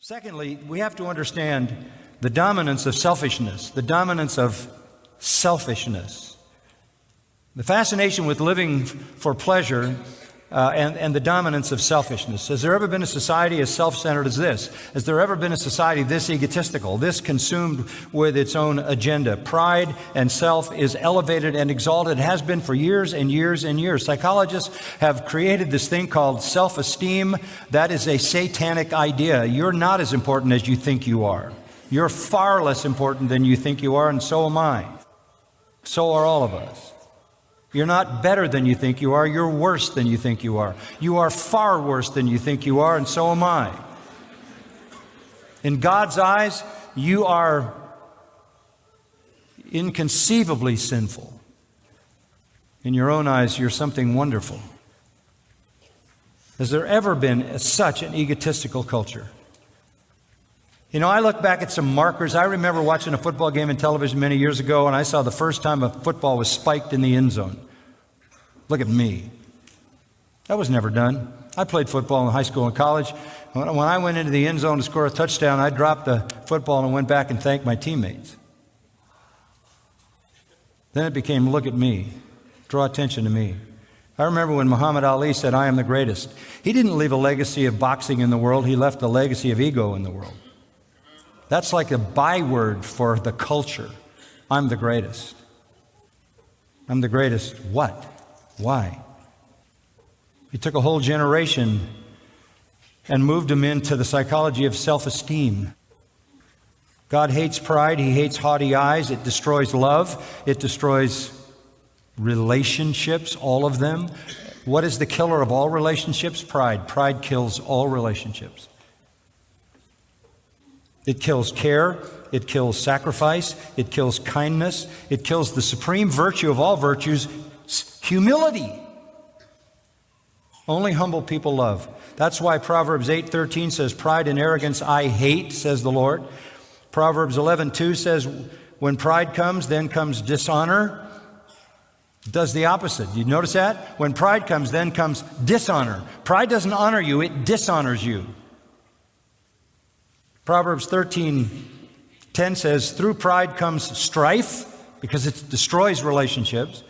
Secondly, we have to understand the dominance of selfishness, the dominance of selfishness. The fascination with living for pleasure and the dominance of selfishness. Has there ever been a society as self-centered as this? Has there ever been a society this egotistical, this consumed with its own agenda? Pride and self is elevated and exalted. It has been for years and years and years. Psychologists have created this thing called self-esteem. That is a satanic idea. You're not as important as you think you are. You're far less important than you think you are, and so am I. So are all of us. You're not better than you think you are. You're worse than you think you are. You are far worse than you think you are, and so am I. In God's eyes, you are inconceivably sinful. In your own eyes, you're something wonderful. Has there ever been such an egotistical culture? You know, I look back at some markers. I remember watching a football game on television many years ago, and I saw the first time a football was spiked in the end zone. Look at me. That was never done. I played football in high school and college. When I went into the end zone to score a touchdown, I dropped the football and went back and thanked my teammates. Then it became, look at me. Draw attention to me. I remember when Muhammad Ali said, I am the greatest. He didn't leave a legacy of boxing in the world. He left a legacy of ego in the world. That's like a byword for the culture. I'm the greatest. I'm the greatest. What? Why? He took a whole generation and moved them into the psychology of self-esteem. God hates pride. He hates haughty eyes. It destroys love. It destroys relationships, all of them. What is the killer of all relationships? Pride. Pride kills all relationships. It kills care, it kills sacrifice, it kills kindness, it kills the supreme virtue of all virtues, humility. Only humble people love. That's why Proverbs 8:13 says, pride and arrogance I hate, says the Lord. Proverbs 11:2 says, when pride comes, then comes dishonor. It does the opposite. You notice that? When pride comes, then comes dishonor. Pride doesn't honor you, it dishonors you. Proverbs 13:10 says, through pride comes strife, because it destroys relationships.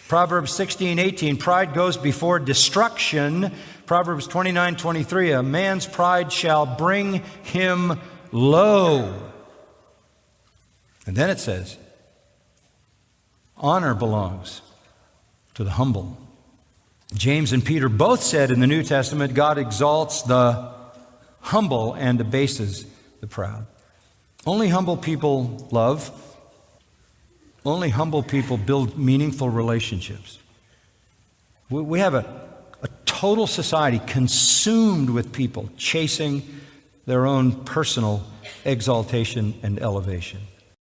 Proverbs 16:18, pride goes before destruction. Proverbs 29:23, a man's pride shall bring him low. And then it says, honor belongs to the humble. James and Peter both said in the New Testament, God exalts the humble and abases the proud. Only humble people love. Only humble people build meaningful relationships. We have a total society consumed with people chasing their own personal exaltation and elevation.